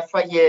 FIA,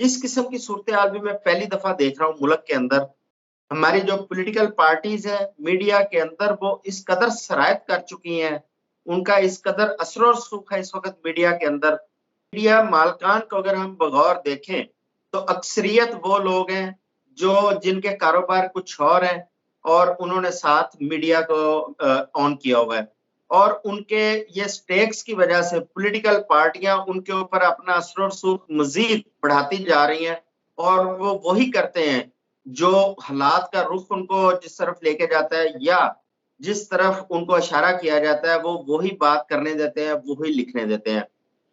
اس قسم کی صورتحال بھی میں پہلی دفعہ دیکھ رہا ہوں ملک کے اندر. ہماری جو پولیٹیکل پارٹیز ہیں میڈیا کے اندر وہ اس قدر سرایت کر چکی ہیں, ان کا اس قدر اثر و رسوخ ہے اس وقت میڈیا کے اندر. میڈیا مالکان کو اگر ہم بغور دیکھیں تو اکثریت وہ لوگ ہیں جن کے کاروبار کچھ اور ہیں اور انہوں نے ساتھ میڈیا کو آن کیا ہوا ہے, اور ان کے یہ سٹیکس کی وجہ سے پولیٹیکل پارٹیاں ان کے اوپر اپنا اثر و رسوخ مزید بڑھاتی جا رہی ہیں, اور وہ وہی کرتے ہیں جو حالات کا رخ ان کو جس طرف لے کے جاتا ہے یا جس طرف ان کو اشارہ کیا جاتا ہے وہ وہی بات کرنے دیتے ہیں, وہی لکھنے دیتے ہیں.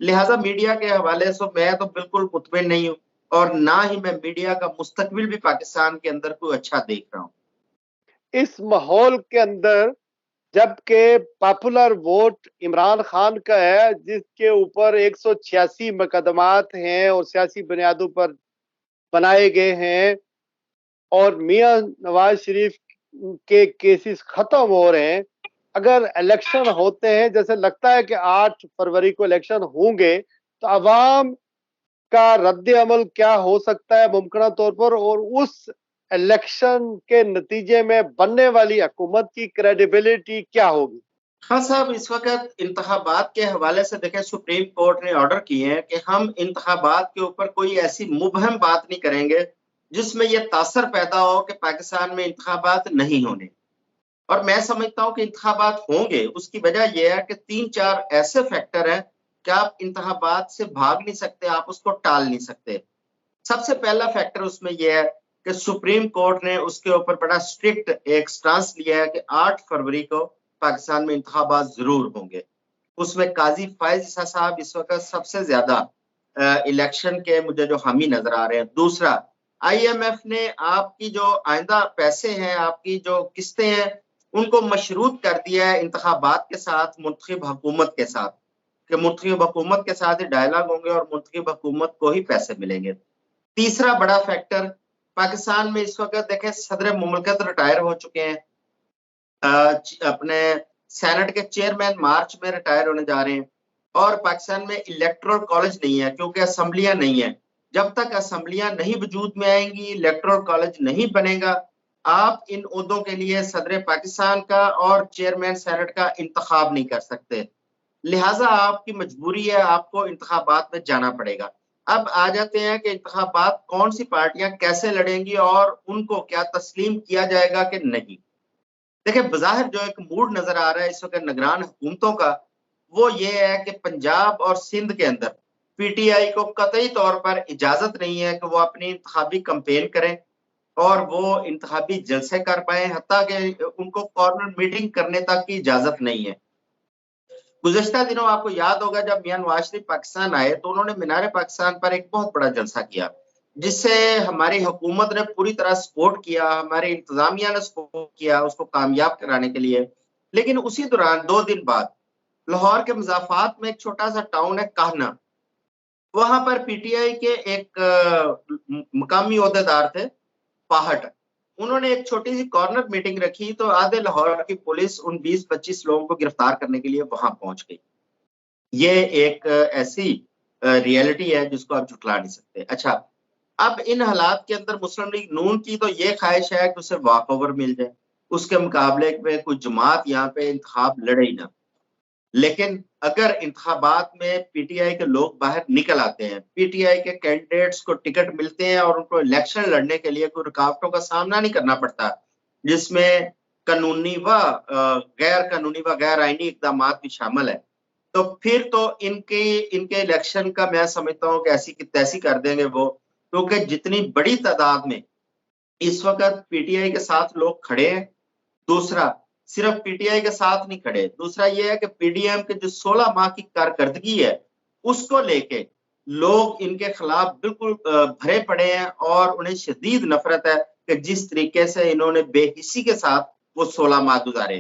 لہٰذا میڈیا کے حوالے سے میں تو بالکل مطمئن نہیں ہوں, اور نہ ہی میں میڈیا کا مستقبل بھی پاکستان کے اندر کوئی اچھا دیکھ رہا ہوں. اس ماحول کے اندر جبکہ پاپولر ووٹ عمران خان کا ہے جس کے اوپر 186 مقدمات ہیں اور سیاسی بنیادوں پر بنائے گئے ہیں, اور میاں نواز شریف کے کیسز ختم ہو رہے ہیں, اگر الیکشن ہوتے ہیں جیسے لگتا ہے کہ 8 فروری کو الیکشن ہوں گے تو عوام کا رد عمل کیا ہو سکتا ہے ممکنہ طور پر, اور اس الیکشن کے نتیجے میں بننے والی حکومت کی کریڈیبلٹی کیا ہوگی؟ ہاں صاحب, اس وقت انتخابات کے حوالے سے دیکھیں سپریم کورٹ نے آرڈر کیے ہیں کہ ہم انتخابات کے اوپر کوئی ایسی مبہم بات نہیں کریں گے جس میں یہ تاثر پیدا ہو کہ پاکستان میں انتخابات نہیں ہونے. اور میں سمجھتا ہوں کہ انتخابات ہوں گے. اس کی وجہ یہ ہے کہ 3-4 ایسے فیکٹر ہیں کہ آپ انتخابات سے بھاگ نہیں سکتے, آپ اس کو ٹال نہیں سکتے. سب سے پہلا فیکٹر اس میں یہ ہے کہ سپریم کورٹ نے اس کے اوپر بڑا اسٹرکٹ ایک سٹانس لیا ہے کہ 8 فروری کو پاکستان میں انتخابات ضرور ہوں گے. اس میں قاضی فائز عیسیٰ صاحب اس وقت سب سے زیادہ الیکشن کے مجھے جو حامی نظر آ رہے ہیں. دوسرا, آئی ایم ایف نے آپ کی جو آئندہ پیسے ہیں, آپ کی جو قسطیں ہیں, ان کو مشروط کر دیا ہے انتخابات کے ساتھ, منتخب حکومت کے ساتھ, کہ منتخب حکومت کے ساتھ ہی ڈائلاگ ہوں گے اور منتخب حکومت کو ہی پیسے ملیں گے. تیسرا بڑا فیکٹر, پاکستان میں اس وقت دیکھیں صدر مملکت ریٹائر ہو چکے ہیں, اپنے سینٹ کے چیئرمین مارچ میں ریٹائر ہونے جا رہے ہیں, اور پاکستان میں الیکٹرل کالج نہیں ہے کیونکہ اسمبلیاں نہیں ہیں. جب تک اسمبلیاں نہیں وجود میں آئیں گی, الیکٹرل کالج نہیں بنے گا, آپ ان عہدوں کے لیے صدر پاکستان کا اور چیئرمین سینٹ کا انتخاب نہیں کر سکتے. لہٰذا آپ کی مجبوری ہے, آپ کو انتخابات میں جانا پڑے گا. اب آ جاتے ہیں کہ انتخابات کون سی پارٹیاں کیسے لڑیں گی اور ان کو کیا تسلیم کیا جائے گا کہ نہیں. دیکھیں بظاہر جو ایک موڈ نظر آ رہا ہے اس وقت نگران حکومتوں کا, وہ یہ ہے کہ پنجاب اور سندھ کے اندر پی ٹی آئی کو قطعی طور پر اجازت نہیں ہے کہ وہ اپنی انتخابی کمپین کریں اور وہ انتخابی جلسے کر پائیں, حتیٰ کہ ان کو کارنر میٹنگ کرنے تک کی اجازت نہیں ہے. گزشتہ دنوں آپ کو یاد ہوگا جب میاں نواز شریف پاکستان آئے تو انہوں نے مینار پاکستان پر ایک بہت بڑا جلسہ کیا, جس سے ہماری حکومت نے پوری طرح سپورٹ کیا, ہماری انتظامیہ نے سپورٹ کیا اس کو کامیاب کرانے کے لیے. لیکن اسی دوران 2 دن بعد لاہور کے مضافات میں ایک چھوٹا سا ٹاؤن ہے کاہنا, وہاں پر پی ٹی آئی کے ایک مقامی عہدیدار تھے پاہٹ, انہوں نے ایک چھوٹی سی کارنر میٹنگ رکھی تو آدھے لاہور کی پولیس ان 20-25 لوگوں کو گرفتار کرنے کے لیے وہاں پہنچ گئی. یہ ایک ایسی ریئلٹی ہے جس کو آپ جھٹلا نہیں سکتے. اچھا, اب ان حالات کے اندر مسلم لیگ نون کی تو یہ خواہش ہے کہ اسے واک اوور مل جائے, اس کے مقابلے میں کوئی جماعت یہاں پہ انتخاب لڑے ہی نہ. لیکن اگر انتخابات میں پی ٹی آئی کے لوگ باہر نکل آتے ہیں, پی ٹی آئی کے کینڈیڈیٹس کو ٹکٹ ملتے ہیں اور ان کو الیکشن لڑنے کے لیے کوئی رکاوٹوں کا سامنا نہیں کرنا پڑتا, جس میں قانونی و غیر قانونی و غیر آئینی اقدامات بھی شامل ہیں, تو پھر تو ان کے الیکشن کا میں سمجھتا ہوں کہ ایسی کی تیسی کر دیں گے وہ, کیونکہ جتنی بڑی تعداد میں اس وقت پی ٹی آئی کے ساتھ لوگ کھڑے ہیں. دوسرا, صرف پی ٹی آئی کے ساتھ نہیں کھڑے, دوسرا یہ ہے کہ پی ڈی ایم کے جو 16 ماہ کی کارکردگی ہے اس کو لے کے لوگ ان کے خلاف بالکل بھرے پڑے ہیں, اور انہیں شدید نفرت ہے کہ جس طریقے سے انہوں نے بے حسی کے ساتھ وہ 16 ماہ گزارے.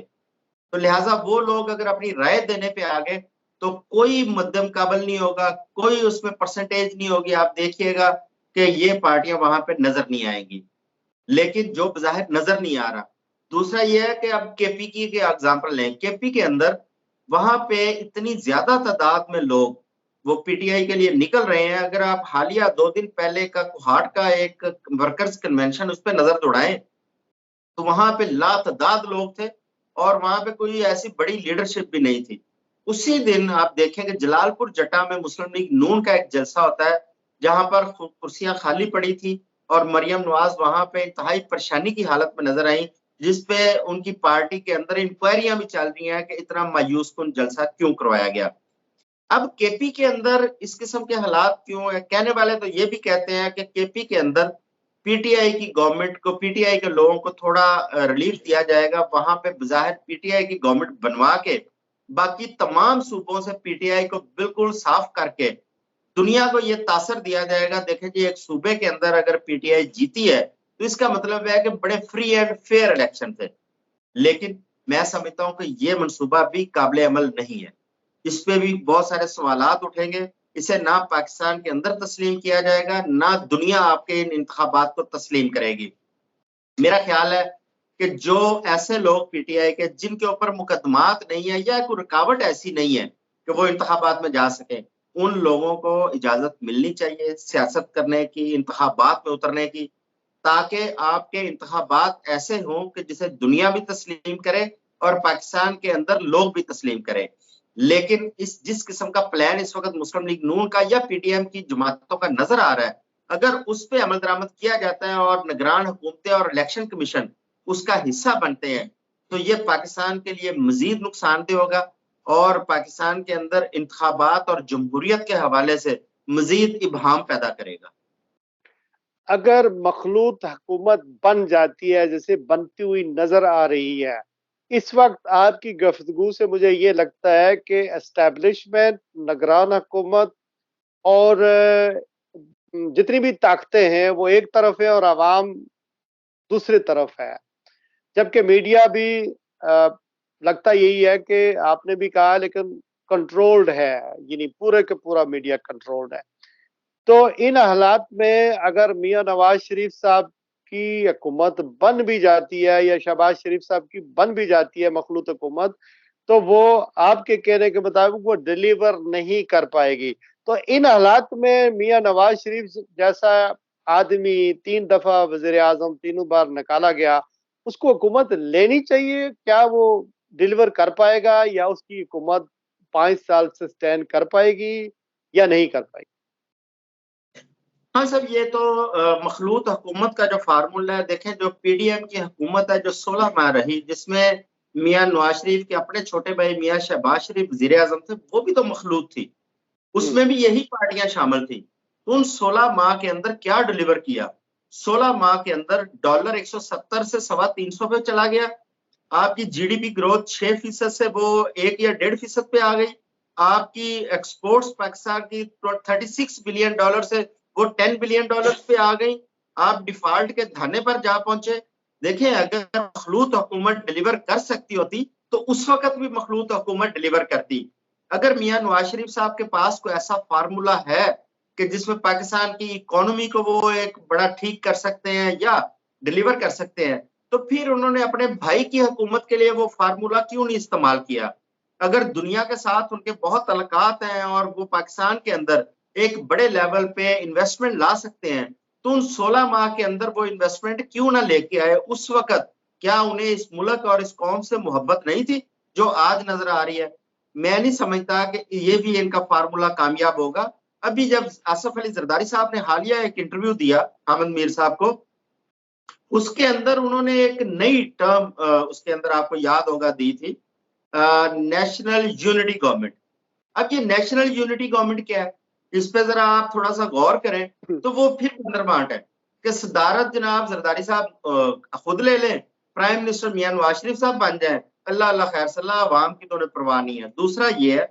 تو لہٰذا وہ لوگ اگر اپنی رائے دینے پہ آگے تو کوئی مدم قابل نہیں ہوگا, کوئی اس میں پرسنٹیج نہیں ہوگی. آپ دیکھیے گا کہ یہ پارٹیاں وہاں پہ نظر نہیں آئیں گی, لیکن جو بظاہر نظر نہیں آ رہا. دوسرا یہ ہے کہ اب کے پی کی ایگزامپل لیں, کے پی کے اندر وہاں پہ اتنی زیادہ تعداد میں لوگ وہ پی ٹی آئی کے لیے نکل رہے ہیں. اگر آپ حالیہ 2 دن پہلے کا کوہاٹ کا ایک ورکرز کنونشن اس پہ نظر دوڑائیں تو وہاں پہ لاتعداد لوگ تھے اور وہاں پہ کوئی ایسی بڑی لیڈرشپ بھی نہیں تھی. اسی دن آپ دیکھیں کہ جلال پور جٹا میں مسلم لیگ نون کا ایک جلسہ ہوتا ہے جہاں پر کرسیاں خالی پڑی تھی اور مریم نواز وہاں پہ انتہائی پریشانی کی حالت میں نظر آئیں، جس پہ ان کی پارٹی کے اندر انکوائریاں بھی چل رہی ہیں کہ اتنا مایوس کن جلسہ کیوں کروایا گیا. اب کے پی کے اندر اس قسم کے حالات کیوں ہیں؟ کہنے والے تو یہ بھی کہتے ہیں کہ کے پی کے اندر پی ٹی آئی کی گورنمنٹ کو، پی ٹی آئی کے لوگوں کو تھوڑا ریلیف دیا جائے گا. وہاں پہ بظاہر پی ٹی آئی کی گورنمنٹ بنوا کے باقی تمام صوبوں سے پی ٹی آئی کو بالکل صاف کر کے دنیا کو یہ تاثر دیا جائے گا. دیکھیں جی، ایک صوبے کے اندر اگر پی ٹی آئی جیتی ہے تو اس کا مطلب ہے کہ بڑے فری اینڈ فیئر الیکشن تھے. لیکن میں سمجھتا ہوں کہ یہ منصوبہ بھی قابل عمل نہیں ہے. اس پہ بھی بہت سارے سوالات اٹھیں گے. اسے نہ پاکستان کے اندر تسلیم کیا جائے گا، نہ دنیا آپ کے ان انتخابات کو تسلیم کرے گی. میرا خیال ہے کہ جو ایسے لوگ پی ٹی آئی کے جن کے اوپر مقدمات نہیں ہے یا کوئی رکاوٹ ایسی نہیں ہے کہ وہ انتخابات میں جا سکیں، ان لوگوں کو اجازت ملنی چاہیے سیاست کرنے کی، انتخابات میں اترنے کی، تاکہ آپ کے انتخابات ایسے ہوں کہ جسے دنیا بھی تسلیم کرے اور پاکستان کے اندر لوگ بھی تسلیم کریں. لیکن جس قسم کا پلان اس وقت مسلم لیگ نون کا یا پی ٹی ایم کی جماعتوں کا نظر آ رہا ہے، اگر اس پہ عمل درآمد کیا جاتا ہے اور نگران حکومتیں اور الیکشن کمیشن اس کا حصہ بنتے ہیں تو یہ پاکستان کے لیے مزید نقصان دہ ہوگا اور پاکستان کے اندر انتخابات اور جمہوریت کے حوالے سے مزید ابہام پیدا کرے گا. اگر مخلوط حکومت بن جاتی ہے جیسے بنتی ہوئی نظر آ رہی ہے اس وقت آپ کی گفتگو سے مجھے یہ لگتا ہے کہ اسٹیبلشمنٹ، نگران حکومت اور جتنی بھی طاقتیں ہیں وہ ایک طرف ہے اور عوام دوسری طرف ہے، جبکہ میڈیا بھی لگتا یہی ہے کہ آپ نے بھی کہا لیکن کنٹرولڈ ہے، یعنی پورے کے پورا میڈیا کنٹرولڈ ہے. تو ان حالات میں اگر میاں نواز شریف صاحب کی حکومت بن بھی جاتی ہے یا شہباز شریف صاحب کی بن بھی جاتی ہے مخلوط حکومت، تو وہ آپ کے کہنے کے مطابق وہ ڈیلیور نہیں کر پائے گی. تو ان حالات میں میاں نواز شریف جیسا آدمی 3 دفعہ وزیر اعظم، 3 بار نکالا گیا، اس کو حکومت لینی چاہیے؟ کیا وہ ڈیلیور کر پائے گا یا اس کی حکومت 5 سال سسٹین کر پائے گی یا نہیں کر پائے گی؟ ہاں صاحب، یہ تو مخلوط حکومت کا جو فارمولا ہے، دیکھیں جو پی ڈی ایم کی حکومت ہے جو 16 ماہ رہی، جس میں میاں نواز شریف کے اپنے چھوٹے بھائی میاں شہباز شریف وزیر اعظم تھے، وہ بھی تو مخلوط تھی، اس میں بھی یہی پارٹیاں شامل تھیں. ان 16 ماہ کے اندر کیا ڈیلیور کیا؟ 16 ماہ کے اندر ڈالر 170 سے 350 پہ چلا گیا. آپ کی جی ڈی پی گروتھ 6% سے وہ 1 یا 1.5% پہ آ گئی. آپ کی ایکسپورٹس پاکستان کی 36 بلین ڈالر سے وہ 10 بلین ڈالر پہ آ گئی. آپ ڈیفالٹ کے دھانے پر جا پہنچے. دیکھیں اگر مخلوط حکومت ڈیلیور کر سکتی ہوتی تو اس وقت بھی مخلوط حکومت ڈیلیور کرتی. اگر میاں نواز شریف صاحب کے پاس کوئی ایسا فارمولا ہے کہ جس میں پاکستان کی اکانومی کو وہ ایک بڑا ٹھیک کر سکتے ہیں یا ڈیلیور کر سکتے ہیں، تو پھر انہوں نے اپنے بھائی کی حکومت کے لیے وہ فارمولا کیوں نہیں استعمال کیا؟ اگر دنیا کے ساتھ ان کے بہت تعلقات ہیں اور وہ پاکستان کے اندر ایک بڑے لیول پہ انویسٹمنٹ لا سکتے ہیں تو ان 16 ماہ کے اندر وہ انویسٹمنٹ کیوں نہ لے کے آئے اس وقت؟ کیا انہیں اس ملک اور اس قوم سے محبت نہیں تھی جو آج نظر آ رہی ہے؟ میں نہیں سمجھتا کہ یہ بھی ان کا فارمولا کامیاب ہوگا. ابھی جب آصف علی زرداری صاحب نے حالیہ ایک انٹرویو دیا حامد میر صاحب کو، اس کے اندر انہوں نے ایک نئی ٹرم اس کے اندر آپ کو یاد ہوگا دی تھی، نیشنل یونٹی گورنمنٹ. اب یہ نیشنل یونٹی گورنمنٹ کیا ہے؟ اس پہ ذرا آپ تھوڑا سا غور کریں تو وہ پھر اندرمانٹ ہے کہ صدارت جناب زرداری صاحب خود لے لیں، پرائم منسٹر میاں نواز شریف صاحب بن جائیں، اللہ اللہ خیر صلاح، عوام کی تو انہیں پرواہ نہیں ہے. دوسرا یہ ہے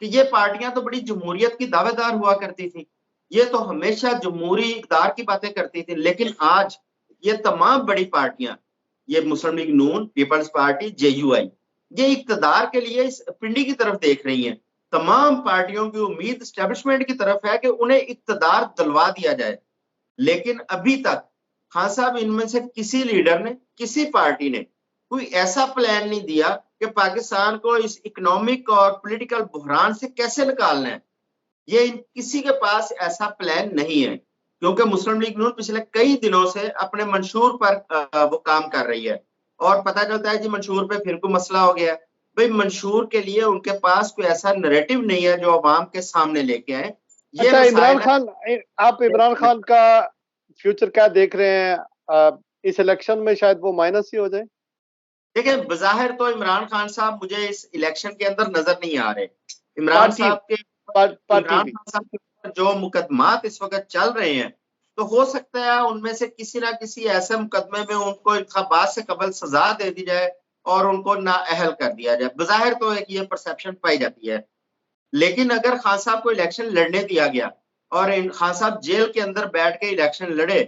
کہ یہ پارٹیاں تو بڑی جمہوریت کی دعوے دار ہوا کرتی تھی، یہ تو ہمیشہ جمہوری اقدار کی باتیں کرتی تھی، لیکن آج یہ تمام بڑی پارٹیاں، یہ مسلم لیگ نون، People's party, J U I, یہ اقتدار کے لیے اس پنڈی کی طرف دیکھ رہی ہیں. تمام پارٹیوں کی امید اسٹیبلشمنٹ کی طرف ہے کہ انہیں اقتدار دلوا دیا جائے. لیکن ابھی تک خان صاحب ان میں سے کسی لیڈر نے، کسی پارٹی نے کوئی ایسا پلان نہیں دیا کہ پاکستان کو اس اکنامک اور پولیٹیکل بحران سے کیسے نکالنا ہے. یہ کسی کے پاس ایسا پلان نہیں ہے، کیونکہ مسلم لیگ نون پچھلے کئی دنوں سے اپنے منشور پر وہ کام کر رہی ہے، اور پتہ چلتا ہے جی منشور پہ پھر کوئی مسئلہ ہو گیا. بھئی منشور کے لیے ان کے پاس کوئی ایسا نریٹو نہیں ہے جو عوام کے سامنے لے کے آئے. یہ اچھا عمران مسائل خان، آپ عمران خان کا فیوچر کیا دیکھ رہے ہیں؟ اس الیکشن میں شاید وہ مائنس ہی ہو جائے. دیکھیں بظاہر تو عمران خان صاحب مجھے اس الیکشن کے اندر نظر نہیں آ رہے. پارٹی پارٹی عمران بھی خان صاحب کے اوپر جو مقدمات اس وقت چل رہے ہیں، تو ہو سکتا ہے ان میں سے کسی نہ کسی ایسے مقدمے میں ان کو انتخابات سے قبل سزا دے دی جائے اور ان کو نااہل کر دیا جائے. بظاہر تو ایک یہ پرسیپشن پائی جاتی ہے. لیکن اگر خان صاحب کو الیکشن لڑنے دیا گیا اور خان صاحب جیل کے اندر بیٹھ کے الیکشن لڑے،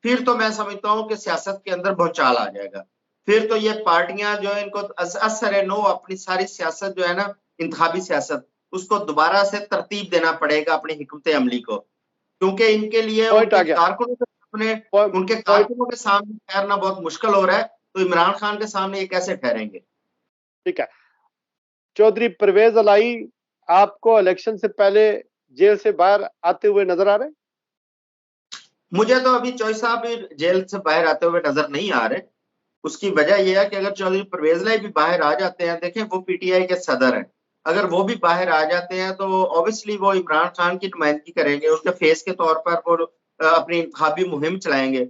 پھر تو میں سمجھتا ہوں کہ سیاست کے اندر بھونچال آ جائے گا. پھر تو یہ پارٹیاں جو ان کو اثر نو اپنی ساری سیاست جو ہے نا، انتخابی سیاست، اس کو دوبارہ سے ترتیب دینا پڑے گا اپنی حکمت عملی کو، کیونکہ ان کے لیے ان پوائنٹ آ کے گیا. کارکنوں کے سامنے ان کے کارکنوں کے سامنے ٹھہرنا بہت مشکل ہو رہا ہے. تو عمران خان کے سامنے یہ کیسے ٹھہریں گے؟ ٹھیک ہے. چودھری پرویز الائی آپ کو الیکشن سے پہلے جیل سے باہر آتے ہوئے نظر آ رہے ہیں؟ مجھے تو ابھی چوہدری صاحب جیل سے باہر آتے ہوئے نظر نہیں آ رہے. اس کی وجہ یہ ہے کہ اگر چودھری پرویز الائی بھی باہر آ جاتے ہیں، دیکھیں وہ پی ٹی آئی کے صدر ہیں، اگر وہ بھی باہر آ جاتے ہیں تو اوبیسلی وہ عمران خان کی نمائندگی کریں گے، ان کے فیس کے طور پر وہ اپنی انتخابی مہم چلائیں گے.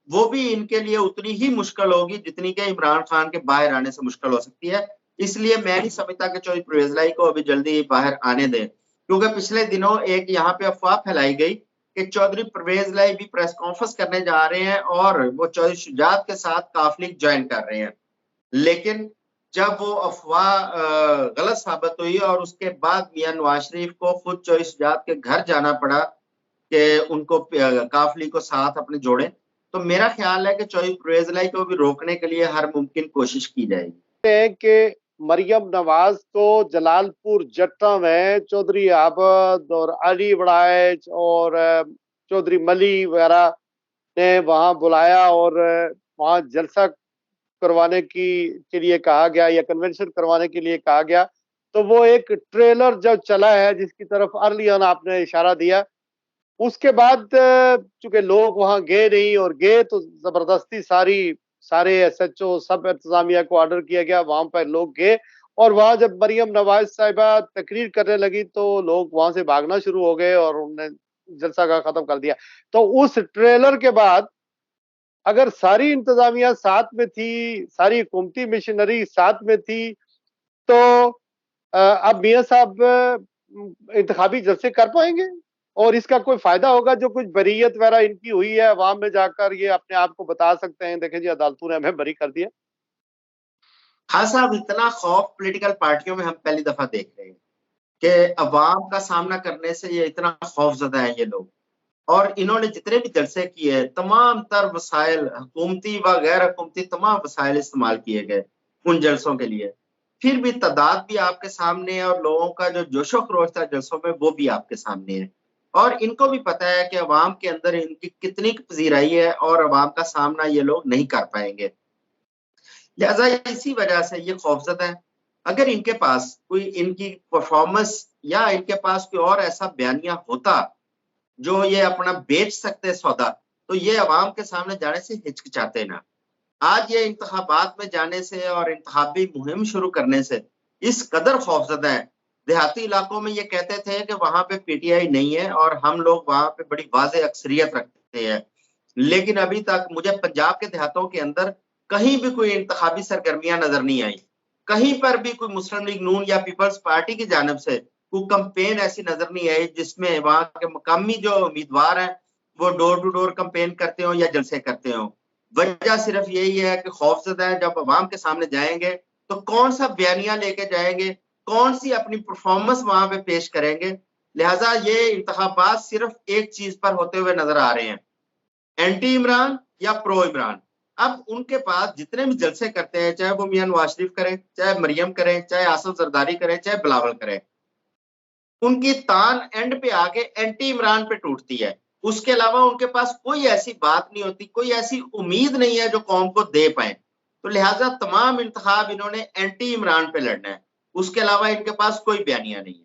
وہ بھی ان کے لیے اتنی ہی مشکل ہوگی جتنی کہ عمران خان کے باہر آنے سے مشکل ہو سکتی ہے. اس لیے میں نہیں سمجھتا کہ چودھری پرویز الائی کو ابھی جلدی باہر آنے دیں، کیونکہ پچھلے دنوں ایک یہاں پہ افواہ پھیلائی گئی کہ چودھری پرویز الائی بھی پریس کانفرنس کرنے جا رہے ہیں اور وہ چودھری شجاعت کے ساتھ کافلیگ جوائن کر رہے ہیں. لیکن جب وہ افواہ غلط ثابت ہوئی اور اس کے بعد میاں نواز شریف کو خود چودھری شجاعت کے گھر جانا پڑا کہ ان کو قافلے کو ساتھ اپنے جوڑیں، تو میرا خیال ہے کہ چودھری پرویز الائی کو بھی روکنے کے لیے ہر ممکن کوشش کی جائے گی. کہ مریم نواز کو جلال پور جٹا میں چودھری عابد اور علی وڑائچ اور چودھری ملی وغیرہ نے وہاں بلایا اور وہاں جلسہ کروانے کے لیے کہا گیا یا کنونشن کروانے کے لیے کہا گیا. تو وہ ایک ٹریلر جو چلا ہے جس کی طرف ارلیان آپ نے اشارہ دیا، اس کے بعد چونکہ لوگ وہاں گئے نہیں، اور گئے تو زبردستی سارے ایس ایچ او سب انتظامیہ کو آرڈر کیا گیا، وہاں پر لوگ گئے، اور وہاں جب مریم نواز صاحبہ تقریر کرنے لگی تو لوگ وہاں سے بھاگنا شروع ہو گئے اور انہوں نے جلسہ کا ختم کر دیا. تو اس ٹریلر کے بعد اگر ساری انتظامیہ ساتھ میں تھی، ساری حکومتی مشینری ساتھ میں تھی، تو اب میاں صاحب انتخابی جلسے کر پائیں گے؟ اور اس کا کوئی فائدہ ہوگا؟ جو کچھ بریت وغیرہ ان کی ہوئی ہے عوام میں جا کر یہ اپنے آپ کو بتا سکتے ہیں دیکھیں جی عدالتوں نے ہمیں بری کر دیا. ہاں صاحب، اتنا خوف پولیٹیکل پارٹیوں میں ہم پہلی دفعہ دیکھ رہے ہیں کہ عوام کا سامنا کرنے سے یہ اتنا خوف زدہ ہیں یہ لوگ. اور انہوں نے جتنے بھی جلسے کیے تمام تر وسائل حکومتی و غیر حکومتی تمام وسائل استعمال کیے گئے ان جلسوں کے لیے. پھر بھی تعداد بھی آپ کے سامنے ہے اور لوگوں کا جو جوش و خروش تھا جلسوں میں وہ بھی آپ کے سامنے ہے. اور ان کو بھی پتا ہے کہ عوام کے اندر ان کی کتنی پذیرائی ہے اور عوام کا سامنا یہ لوگ نہیں کر پائیں گے. لہذا اسی وجہ سے یہ خوفزدہ ہے. اگر ان کے پاس کوئی ان کی پرفارمنس یا ان کے پاس کوئی اور ایسا بیانیہ ہوتا جو یہ اپنا بیچ سکتے سودا، تو یہ عوام کے سامنے جانے سے ہچکچاتے نہ. آج یہ انتخابات میں جانے سے اور انتخابی مہم شروع کرنے سے اس قدر خوفزدہ ہے. دیہاتی علاقوں میں یہ کہتے تھے کہ وہاں پہ پی ٹی آئی نہیں ہے اور ہم لوگ وہاں پہ بڑی واضح اکثریت رکھتے ہیں، لیکن ابھی تک مجھے پنجاب کے دیہاتوں کے اندر کہیں بھی کوئی انتخابی سرگرمیاں نظر نہیں آئی. کہیں پر بھی کوئی مسلم لیگ نون یا پیپلز پارٹی کی جانب سے کوئی کمپین ایسی نظر نہیں آئی جس میں وہاں کے مقامی جو امیدوار ہیں وہ ڈور ٹو ڈور کمپین کرتے ہوں یا جلسے کرتے ہوں. وجہ صرف یہی ہے کہ خوف زدہ ہے، جب عوام کے سامنے جائیں گے تو کون سا بیانیہ لے کے جائیں گے، کون سی اپنی پرفارمنس وہاں پہ پیش کریں گے. لہٰذا یہ انتخابات صرف ایک چیز پر ہوتے ہوئے نظر آ رہے ہیں، اینٹی عمران یا پرو عمران. اب ان کے پاس جتنے بھی جلسے کرتے ہیں، چاہے وہ میاں نواز شریف کریں، چاہے مریم کریں، چاہے آصف زرداری کریں، چاہے بلاول کریں، ان کی تان اینڈ پہ آگے اینٹی عمران پہ ٹوٹتی ہے. اس کے علاوہ ان کے پاس کوئی ایسی بات نہیں ہوتی، کوئی ایسی امید نہیں ہے جو قوم کو دے پائیں. تو لہٰذا تمام انتخاب انہوں نے اینٹی عمران پہ لڑنا ہے، اس کے علاوہ ان کے پاس کوئی بیانیہ نہیں ہے.